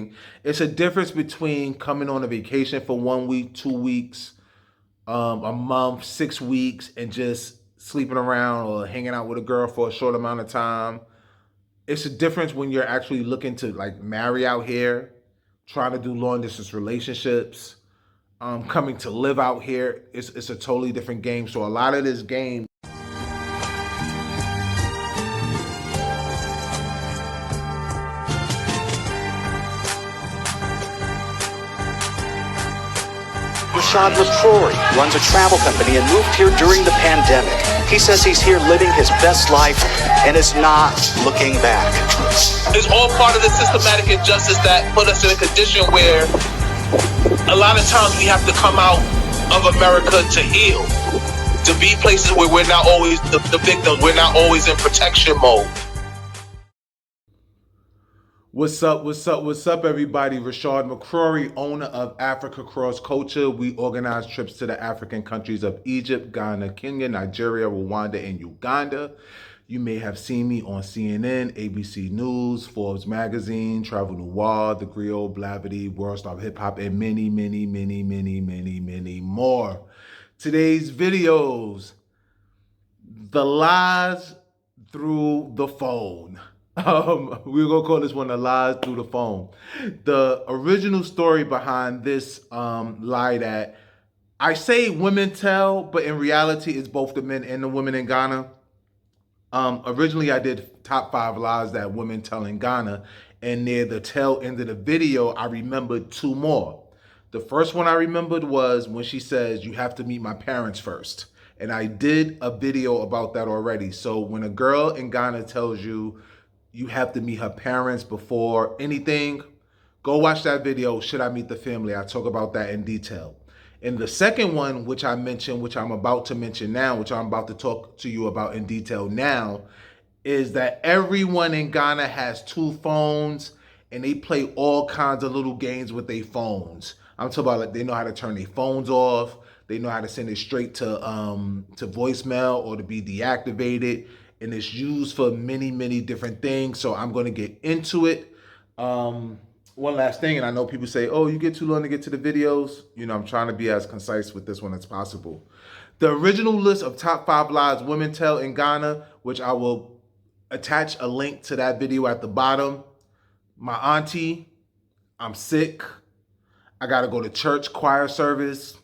everything. It's a difference between coming on a vacation for 1 week, 2 weeks, a month, 6 weeks, and just sleeping around or hanging out with a girl for a short amount of time. It's a difference when you're actually looking to like marry out here, trying to do long distance relationships, coming to live out here. It's a totally different game. So a lot of this game. Rashad McCrorey runs a travel company and moved here during the pandemic. He says he's here living his best life and is not looking back. It's all part of the systematic injustice that put us in a condition where a lot of times we have to come out of America to heal, to be places where we're not always the victim, we're not always in protection mode. What's up, everybody? Rashad McCrorey, owner of Africa Cross Culture. We organize trips to the African countries of Egypt, Ghana, Kenya, Nigeria, Rwanda, and Uganda. You may have seen me on CNN, ABC News, Forbes Magazine, Travel Noir, The Griot, Blavity, World Star Hip Hop, and many more. Today's videos, the lies through the phone. We're gonna call this one the lies through the phone. The original story behind this lie that I say women tell, but in reality it's both the men and the women in Ghana. Originally I did top 5 lies that women tell in Ghana, and near the tail end of the video I remembered 2 more. The first one I remembered was when she says you have to meet my parents first. And I did a video about that already. So when a girl in Ghana tells you you have to meet her parents before anything, go watch that video, Should I Meet the Family? I talk about that in detail. And the second one, which I mentioned, which I'm about to mention now, which I'm about to talk to you about in detail now, is that everyone in Ghana has 2 phones and they play all kinds of little games with their phones. I'm talking about like they know how to turn their phones off. They know how to send it straight to voicemail or to be deactivated. And it's used for many different things. So I'm going to get into it. One last thing, and I know people say, oh, you get too long to get to the videos. You know, I'm trying to be as concise with this one as possible. The original list of top 5 lies women tell in Ghana, which I will attach a link to that video at the bottom. My auntie, I'm sick. I got to go to church choir service.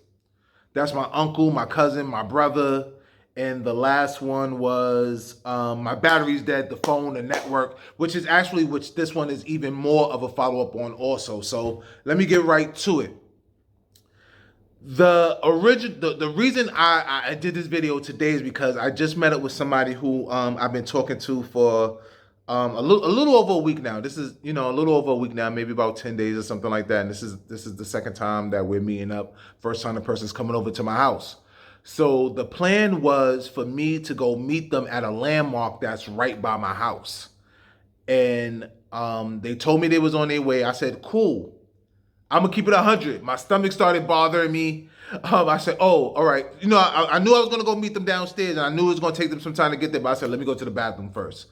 That's my uncle, my cousin, my brother. And the last one was my battery's dead, the phone, the network, which this one is even more of a follow-up on also. So let me get right to it. The reason I did this video today is because I just met up with somebody who I've been talking to for a little over a week now. This is, a little over a week now, maybe about 10 days or something like that. And this is the second time that we're meeting up. First time the person's coming over to my house. So the plan was for me to go meet them at a landmark that's right by my house. And they told me they was on their way. I said, cool. I'm going to keep it 100. My stomach started bothering me. I said, oh, all right. I knew I was going to go meet them downstairs, and I knew it was going to take them some time to get there. But I said, let me go to the bathroom first.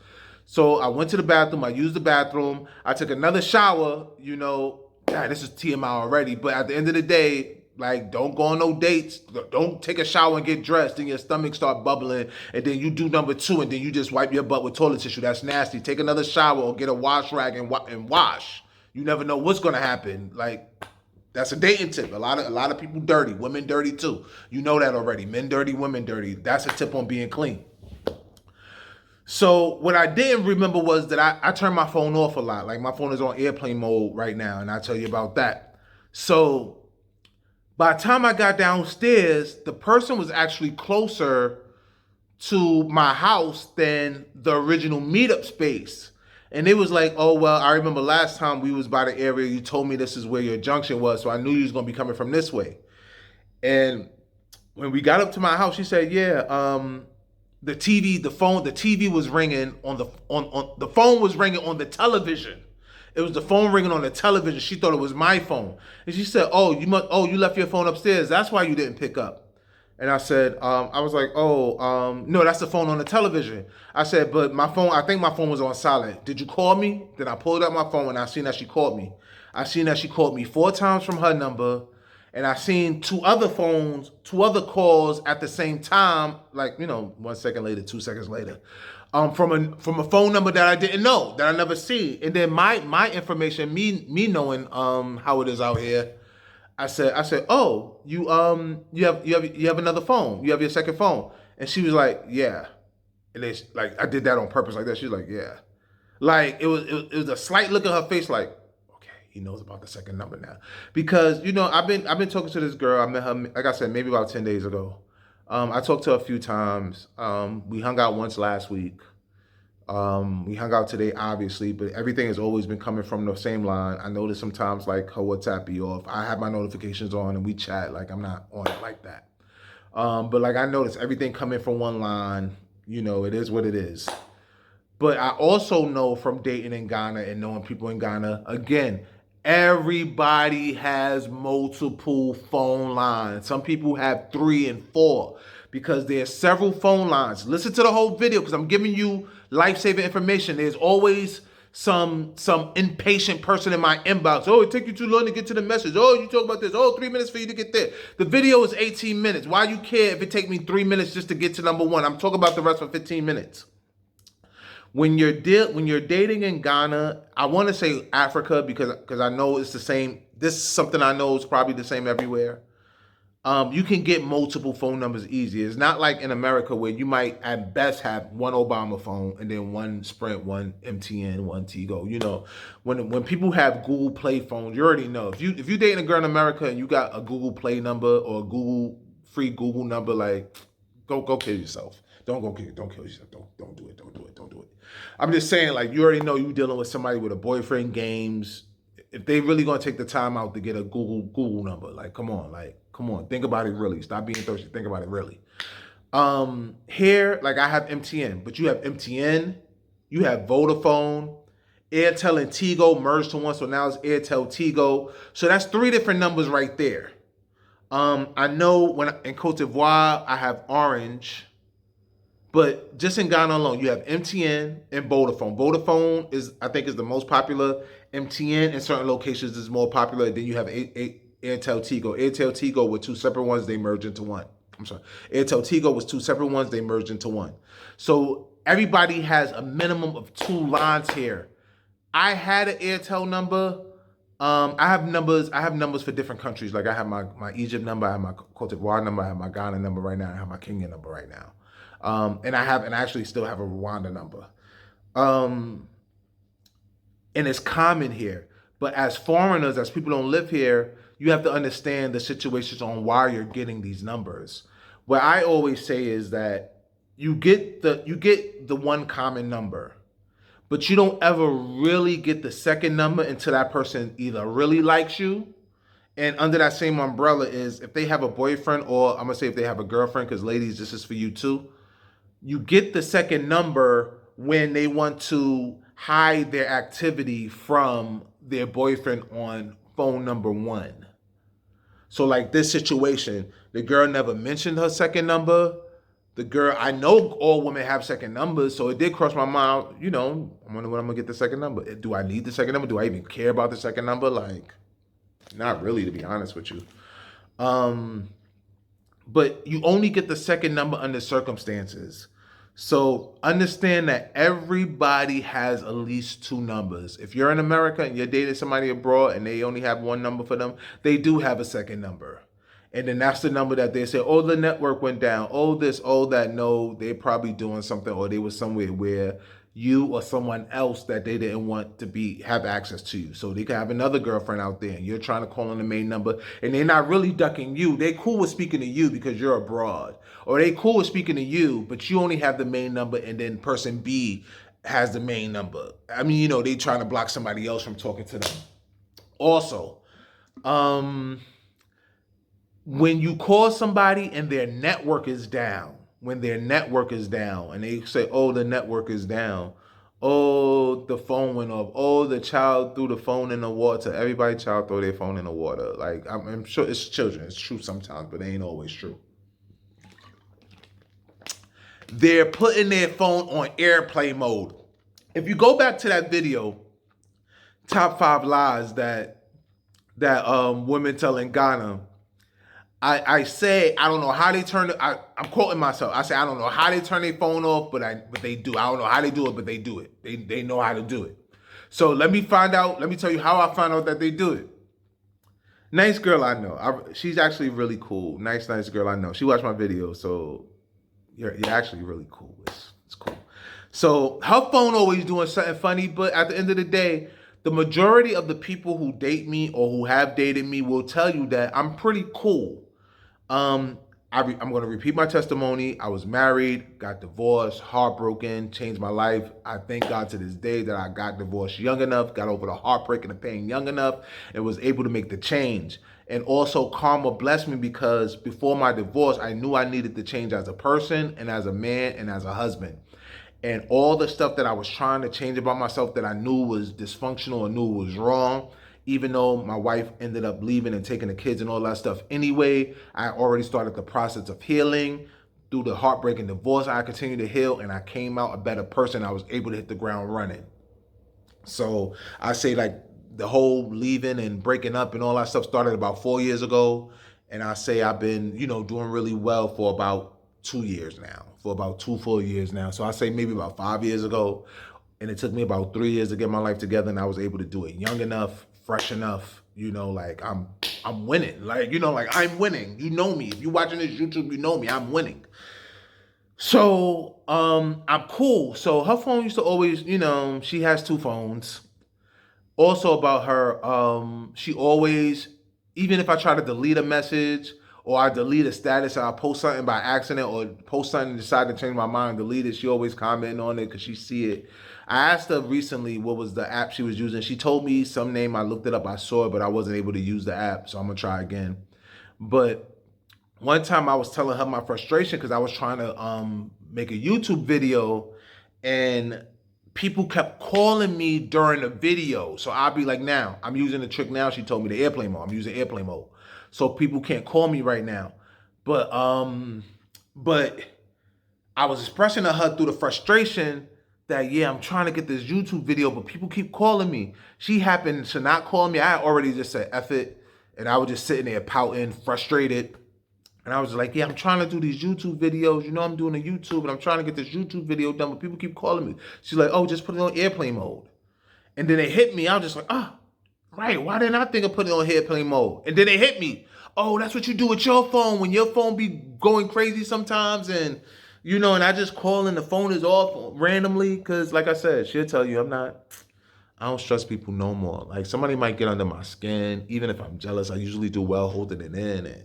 So I went to the bathroom. I used the bathroom. I took another shower. This is TMI already. But at the end of the day, like, don't go on no dates. Don't take a shower and get dressed. Then your stomach start bubbling. And then you do number 2. And then you just wipe your butt with toilet tissue. That's nasty. Take another shower or get a wash rag and wash. You never know what's going to happen. Like, that's a dating tip. A lot of people dirty. Women dirty too. You know that already. Men dirty, women dirty. That's a tip on being clean. So what I didn't remember was that I turned my phone off a lot. Like, my phone is on airplane mode right now. And I'll tell you about that. So by the time I got downstairs, the person was actually closer to my house than the original meetup space. And it was like, oh, well, I remember last time we was by the area, you told me this is where your junction was, so I knew you was going to be coming from this way. And when we got up to my house, she said, yeah, the TV was ringing the phone was ringing on the television. It was the phone ringing on the television. She thought it was my phone. And she said, you left your phone upstairs. That's why you didn't pick up. And I said, I was like, no, that's the phone on the television. I said, but I think my phone was on silent. Did you call me? Then I pulled up my phone and I seen that she called me. I seen that she called me 4 times from her number, and I seen 2 other calls at the same time, like, 1 second later, 2 seconds later, from a phone number that I didn't know, that I never seen. And then my information, me knowing how it is out here, I said, oh, you have another phone, you have your second phone, and she was like, yeah, and then like I did that on purpose like that. She was like, yeah, like it was a slight look at her face, like, okay, he knows about the second number now, because I've been talking to this girl. I met her, like I said, maybe about 10 days ago. I talked to her a few times. We hung out once last week. We hung out today, obviously, but everything has always been coming from the same line. I notice sometimes like her WhatsApp be off. I have my notifications on and we chat, like I'm not on it like that. But like I notice everything coming from one line. It is what it is. But I also know from dating in Ghana and knowing people in Ghana, again, everybody has multiple phone lines. Some people have 3 and 4 because there's several phone lines. Listen to the whole video because I'm giving you life-saving information. There's always some impatient person in my inbox. Oh, it took you too long to get to the message. Oh, you talk about this. Oh, 3 minutes for you to get there. The video is 18 minutes. Why you care if it take me 3 minutes just to get to number 1? I'm talking about the rest for 15 minutes. When you're dating in Ghana, I want to say Africa because I know it's the same. This is something I know is probably the same everywhere. You can get multiple phone numbers easy. It's not like in America where you might at best have one Obama phone and then one Sprint, one MTN, one Tigo. When people have Google Play phones, you already know. If you dating a girl in America and you got a Google Play number or a free Google number, like go kill yourself. Don't kill yourself. Don't do it. I'm just saying, like, you already know you dealing with somebody with a boyfriend, games. If they really gonna take the time out to get a Google number, like, come on, think about it really. Stop being thirsty. Think about it really. Here, like I have MTN, but you have MTN, you have Vodafone, Airtel and Tigo merged to one, so now it's Airtel Tigo. So that's 3 different numbers right there. I know in Cote d'Ivoire I have Orange. But just in Ghana alone, you have MTN and Vodafone. Vodafone I think is the most popular. MTN in certain locations is more popular. Then you have Airtel Tigo. Airtel Tigo were 2 separate ones. They merged into one. I'm sorry. Airtel Tigo was 2 separate ones. They merged into one. So everybody has a minimum of 2 lines here. I had an Airtel number. I have numbers for different countries. Like I have my Egypt number. I have my Cote d'Ivoire number. I have my Ghana number right now. I have my Kenya number right now. And I actually still have a Rwanda number. And it's common here. But as foreigners, as people don't live here, you have to understand the situations on why you're getting these numbers. What I always say is that you get the one common number, but you don't ever really get the second number until that person either really likes you. And under that same umbrella is if they have a boyfriend, or I'm gonna say if they have a girlfriend, because ladies, this is for you too. You get the second number when they want to hide their activity from their boyfriend on phone number 1. So like this situation, the girl never mentioned her second number. The girl, I know all women have second numbers, so it did cross my mind, I wonder when I'm gonna get the second number. Do I need the second number? Do I even care about the second number? Like, not really, to be honest with you. But you only get the second number under circumstances. So understand that everybody has at least 2 numbers. If you're in America and you're dating somebody abroad and they only have 1 number for them, they do have a second number. And then that's the number that they say, oh, the network went down. Oh, this, oh, that. No, they're probably doing something, or they were somewhere where you or someone else that they didn't want to have access to you. So they could have another girlfriend out there and you're trying to call on the main number and they're not really ducking you. They cool with speaking to you because you're abroad. Or they cool with speaking to you, but you only have the main number and then person B has the main number. I mean, they trying to block somebody else from talking to them. Also, when you call somebody and their network is down, and they say, oh, the network is down. Oh, the phone went off. Oh, the child threw the phone in the water. Everybody child throw their phone in the water. Like, I'm sure it's children. It's true sometimes, but it ain't always true. They're putting their phone on airplane mode. If you go back to that video, top 5 lies that that women tell in Ghana. I say I don't know how they turn it. I'm quoting myself. I say I don't know how they turn their phone off, but they do. I don't know how they do it, but they do it. They know how to do it. So let me find out. Let me tell you how I found out that they do it. Nice girl I know. She's actually really cool. Nice girl I know. She watched my video, so you're actually really cool. It's cool. So her phone always doing something funny, but at the end of the day, the majority of the people who date me or who have dated me will tell you that I'm pretty cool. I'm going to repeat my testimony. I was married, got divorced, heartbroken, changed my life. I thank God to this day that I got divorced young enough, got over the heartbreak and the pain young enough, and was able to make the change. And also karma blessed me because before my divorce, I knew I needed to change as a person and as a man and as a husband. And all the stuff that I was trying to change about myself that I knew was dysfunctional or knew was wrong, even though my wife ended up leaving and taking the kids and all that stuff anyway, I already started the process of healing. Through the heartbreak and divorce, I continued to heal, and I came out a better person. I was able to hit the ground running. So I say like the whole leaving and breaking up and all that stuff started about 4 years ago. And I say I've been, doing really well for about 2 years now, for about 2 full years now. So I say maybe about 5 years ago. And it took me about 3 years to get my life together, and I was able to do it young enough, fresh enough, like I'm winning. Like I'm winning. You know me. If you're watching this YouTube, you know me. I'm winning. So I'm cool. So her phone used to always, she has 2 phones. Also about her, she always, even if I try to delete a message or I delete a status or I post something by accident or post something and decide to change my mind, delete it, she always commenting on it because she see it. I asked her recently what was the app she was using. She told me some name. I looked it up. I saw it, but I wasn't able to use the app. So I'm going to try again. But one time I was telling her my frustration because I was trying to make a YouTube video and people kept calling me during the video. So I'll be like, now, I'm using the trick now. She told me the airplane mode. I'm using airplane mode. So people can't call me right now. But I was expressing to her through the frustration that, yeah, I'm trying to get this YouTube video, but people keep calling me. She happened to not call me. I already just said, F it. And I was just sitting there pouting, frustrated. And I was like, yeah, I'm trying to do these YouTube videos. I'm doing a YouTube, and I'm trying to get this YouTube video done, but people keep calling me. She's like, oh, just put it on airplane mode. And then it hit me. I was just like, oh, right. Why didn't I think of putting it on airplane mode? And then it hit me. Oh, that's what you do with your phone when your phone be going crazy sometimes. And, and I just call and the phone is off randomly. Because like I said, she'll tell you I don't stress people no more. Like somebody might get under my skin. Even if I'm jealous, I usually do well holding it in. And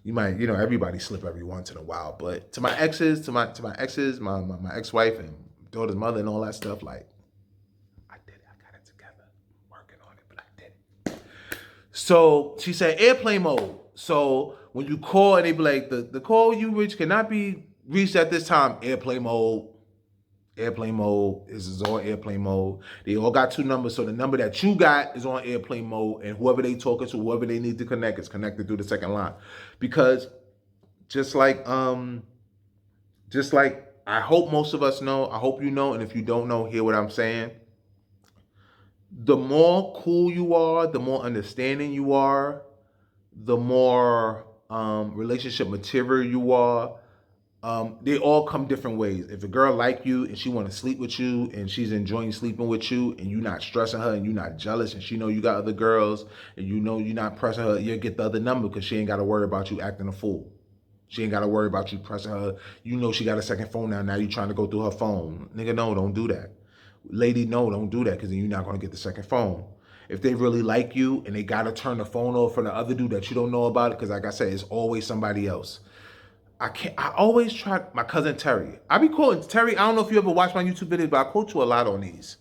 you might, everybody slip every once in a while. But to my exes, my ex-wife and daughter's mother and all that stuff, like, I did it. I got it together. I'm working on it, but I did it. So she said airplane mode. So when you call and they be like, the call you reach cannot be reached at this time, airplane mode. Airplane mode. This is all airplane mode. They all got 2 numbers. So the number that you got is on airplane mode, and whoever they talking to, whoever they need to connect is connected through the second line. Because just like I hope most of us know, I hope you know, and if you don't know, hear what I'm saying. The more cool you are, the more understanding you are, the more relationship material you are. They all come different ways. If a girl like you and she want to sleep with you and she's enjoying sleeping with you and you're not stressing her and you're not jealous and she know you got other girls and you're not pressing her, you'll get the other number because she ain't got to worry about you acting a fool. She ain't got to worry about you pressing her. She got a second phone now. Now you trying to go through her phone. Nigga, no, don't do that. Lady, no, don't do that because then you're not going to get the second phone. If they really like you and they got to turn the phone off for the other dude that you don't know about it, because like I said, it's always somebody else. I always try my cousin Terry. I be quoting Terry. I don't know if you ever watched my YouTube videos, but I quote you a lot on these.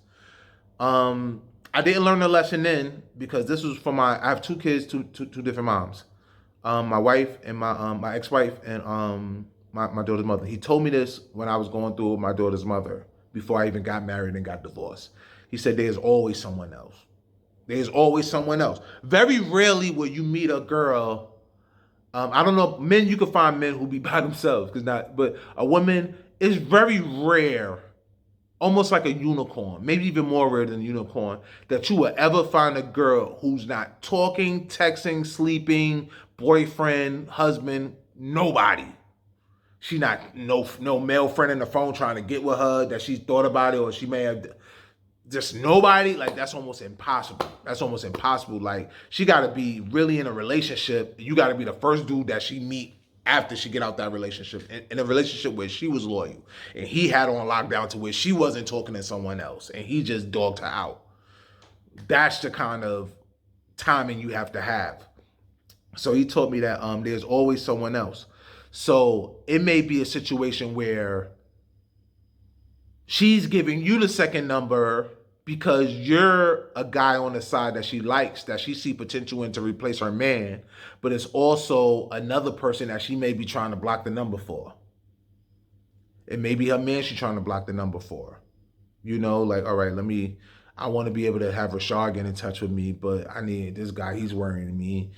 I didn't learn the lesson then because this was from I have 2 kids, two different moms. My wife and my ex-wife and my daughter's mother. He told me this when I was going through my daughter's mother before I even got married and got divorced. He said, there's always someone else. There's always someone else. Very rarely will you meet a girl. I don't know, men, you can find men who be by themselves, but a woman, it's very rare almost like a unicorn, maybe even more rare than a unicorn, that you will ever find a girl who's not talking, texting, sleeping, boyfriend, husband, nobody. She not no male friend in the phone trying to get with her that she thought about it, or she may have just nobody. Like, that's almost impossible. That's almost impossible. Like, she got to be really in a relationship. You got to be the first dude that she meet after she get out that relationship, in a relationship where she was loyal and he had her on lockdown to where she wasn't talking to someone else and he just dogged her out. That's the kind of timing you have to have. So he taught me that there's always someone else. So it may be a situation where she's giving you the second number because you're a guy on the side that she likes, that she see potential in to replace her man, but it's also another person that she may be trying to block the number for. It may be her man she's trying to block the number for. You know, like, all right, I want to be able to have Rashad get in touch with me, but I need this guy, he's worrying me,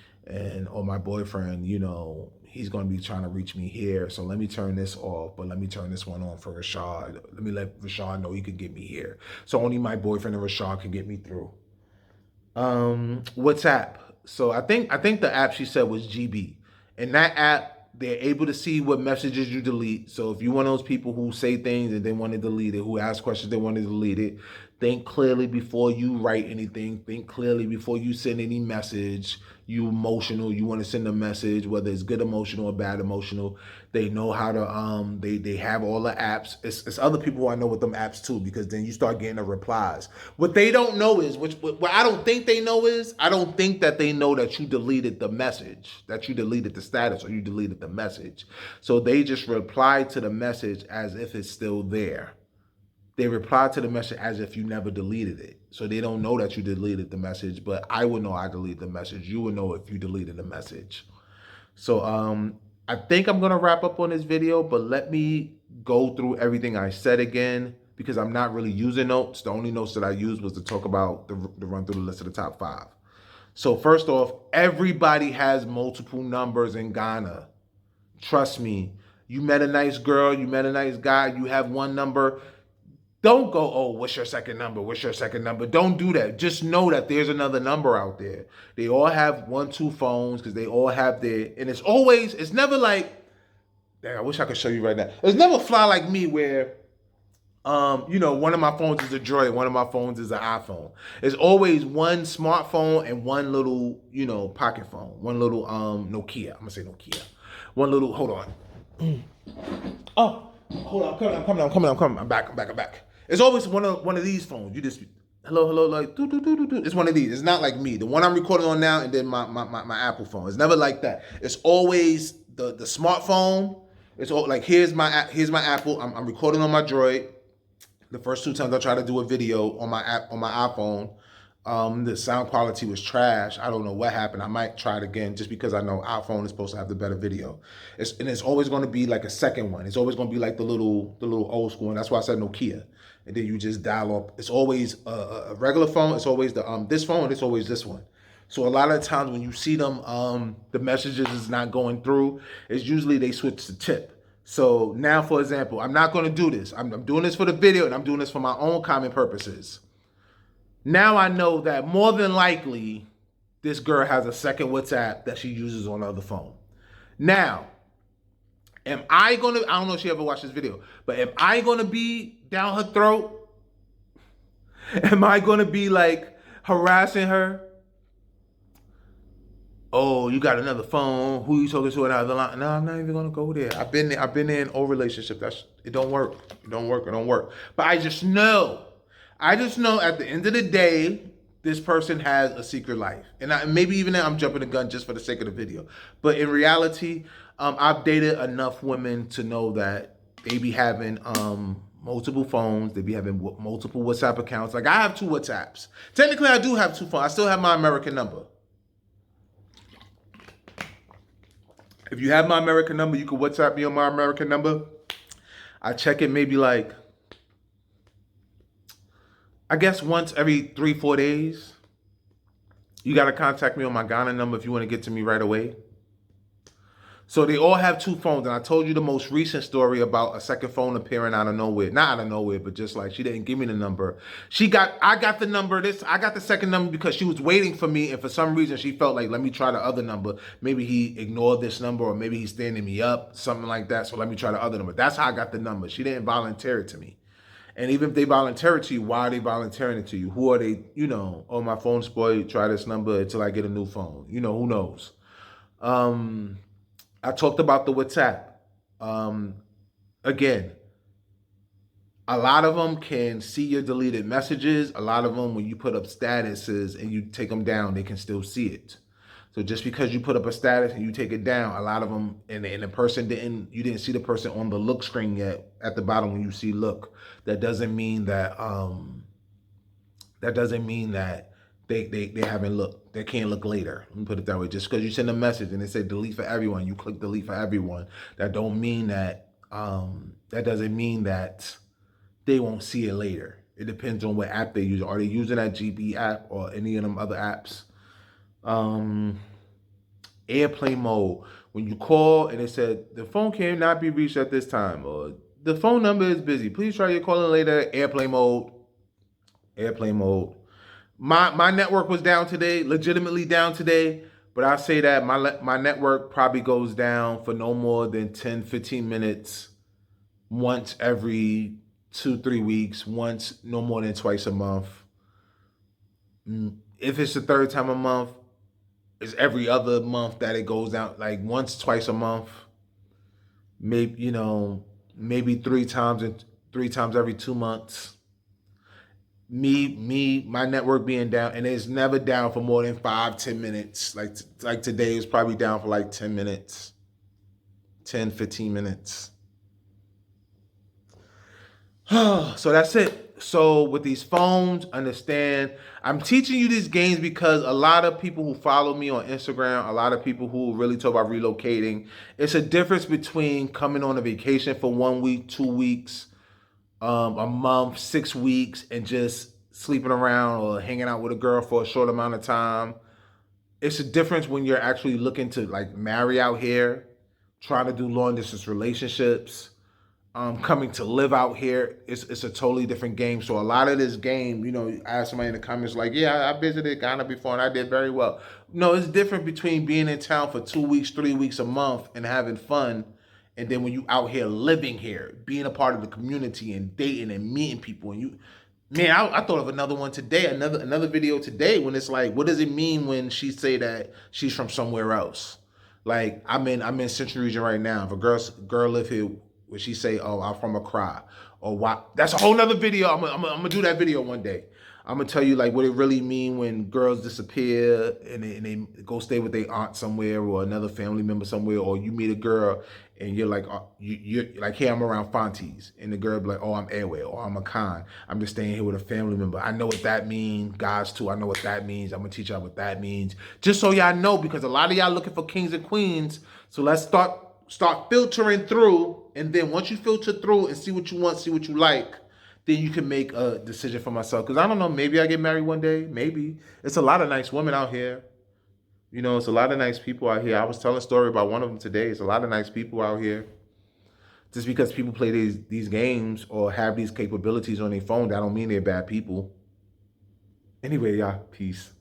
or my boyfriend, you know, he's going to be trying to reach me here. So let me turn this off, but let me turn this one on for Rashad. Let me let Rashad know he could get me here. So only my boyfriend and Rashad can get me through. WhatsApp. So I think the app she said was GB. And that app, they're able to see what messages you delete. So if you're one of those people who say things and they want to delete it, who ask questions, they want to delete it, think clearly before you write anything. Think clearly before you send any message. You emotional, you want to send a message, whether it's good emotional or bad emotional. They know how to, they have all the apps. It's other people who I know with them apps too, because then you start getting the replies. What they don't know is, what I don't think they know is, I don't think that they know that you deleted the message, that you deleted the status, or you deleted the message. So they just reply to the message as if it's still there. They reply to the message as if you never deleted it. So they don't know that you deleted the message, but I would know I deleted the message. You would know if you deleted the message. So I think I'm gonna wrap up on this video, but let me go through everything I said again, because I'm not really using notes. The only notes that I used was to talk about the run through the list of the top 5. So first off, everybody has multiple numbers in Ghana. Trust me, you met a nice girl, you met a nice guy, you have one number. Don't go, oh, what's your second number? What's your second number? Don't do that. Just know that there's another number out there. They all have 1, 2 phones because they all have their, and it's never like, dang, I wish I could show you right now. It's never fly like me where, one of my phones is a Droid, one of my phones is an iPhone. It's always one smartphone and one little, pocket phone. One little Nokia. I'm gonna say Nokia. One little, hold on. Oh, hold on, I'm coming. I'm back. It's always one of these phones. You just hello, like do. It's one of these. It's not like me. The one I'm recording on now, and then my Apple phone. It's never like that. It's always the smartphone. It's all like here's my Apple. I'm recording on my Droid. The first 2 times I tried to do a video on my iPhone, the sound quality was trash. I don't know what happened. I might try it again just because I know iPhone is supposed to have the better video. It's always going to be like a second one. It's always going to be like the little old school one. That's why I said Nokia. And then you just dial up. It's always a regular phone. It's always this phone. It's always this one. So a lot of times when you see them, the messages is not going through. It's usually they switch to tip. So now, for example, I'm not going to do this. I'm doing this for the video, and I'm doing this for my own comment purposes. Now I know that more than likely, this girl has a second WhatsApp that she uses on the other phone. Now, I don't know if she ever watched this video, but am I going to be down her throat? Am I going to be like harassing her? Oh, you got another phone. Who you talking to another line? No, I'm not even gonna go there. I've been there in old relationship. It don't work. It don't work. But I just know at the end of the day, this person has a secret life. And maybe even now I'm jumping the gun just for the sake of the video. But in reality, I've dated enough women to know that they be having multiple phones. They be having multiple WhatsApp accounts. Like I have 2 WhatsApps. Technically, I do have 2 phones. I still have my American number. If you have my American number, you can WhatsApp me on my American number. I check it maybe like, I guess once every 3-4 days. You got to contact me on my Ghana number if you want to get to me right away. So they all have two phones, and I told you the most recent story about a second phone appearing out of nowhere. Not out of nowhere, but just like she didn't give me the number. I got the number. I got the second number because she was waiting for me, and for some reason she felt like, let me try the other number. Maybe he ignored this number, or maybe he's standing me up, something like that. So let me try the other number. That's how I got the number. She didn't volunteer it to me. And even if they volunteer it to you, why are they volunteering it to you? Who are they? Oh, my phone's spoiled. Try this number until I get a new phone. Who knows? I talked about the WhatsApp. Again, a lot of them can see your deleted messages. A lot of them, when you put up statuses and you take them down, they can still see it. So just because you put up a status and you take it down, a lot of them, and the person you didn't see the person on the look screen yet at the bottom when you see look. That doesn't mean that they haven't looked. They can't look later. Let me put it that way. Just because you send a message and it said delete for everyone, you click delete for everyone. That don't mean that. That doesn't mean that they won't see it later. It depends on what app they use. Are they using that GB app or any of them other apps? Airplane mode. When you call and it said the phone cannot be reached at this time, or the phone number is busy, please try your calling later. Airplane mode. Airplane mode. My network was down today, legitimately down today, but I say that my network probably goes down for no more than 10, 15 minutes once every 2-3 weeks, once no more than twice a month. If it's the third time a month, it's every other month that it goes down, like once, twice a month. Maybe three times every 2 months. My network being down, and it's never down for more than 5-10 minutes. Like today is probably down for like 10 minutes, 10-15 minutes. So that's it. So with these phones, understand, I'm teaching you these games because a lot of people who follow me on Instagram, a lot of people who really talk about relocating, it's a difference between coming on a vacation for 1 week, 2 weeks, a month, 6 weeks, and just sleeping around or hanging out with a girl for a short amount of time. It's a difference when you're actually looking to like marry out here, trying to do long distance relationships, coming to live out here. It's a totally different game. So a lot of this game, I asked somebody in the comments like, yeah, I visited Ghana before and I did very well. No, it's different between being in town for 2 weeks, 3 weeks, a month and having fun, and then when you out here living here, being a part of the community and dating and meeting people. And I thought of another one today, another video today, when it's like, what does it mean when she say that she's from somewhere else? Like I'm in Central Region right now. If a girl live here, would she say, oh, I'm from Accra? Or why? That's a whole nother video. I'm gonna do that video one day. I'm gonna tell you like what it really mean when girls disappear and they go stay with their aunt somewhere or another family member somewhere, or you meet a girl and you're like, you're like, hey, I'm around Fonties, and the girl be like, oh, I'm Airway, or I'm a Khan. I'm just staying here with a family member. I know what that means. Guys too, I know what that means. I'm gonna teach y'all what that means, just so y'all know, because a lot of y'all looking for kings and queens. So let's start filtering through, and then once you filter through and see what you want, see what you like, then you can make a decision for myself. Because I don't know, maybe I get married one day, maybe. It's a lot of nice women out here. It's a lot of nice people out here. I was telling a story about one of them today. It's a lot of nice people out here. Just because people play these games or have these capabilities on their phone, that don't mean they're bad people. Anyway, y'all, peace.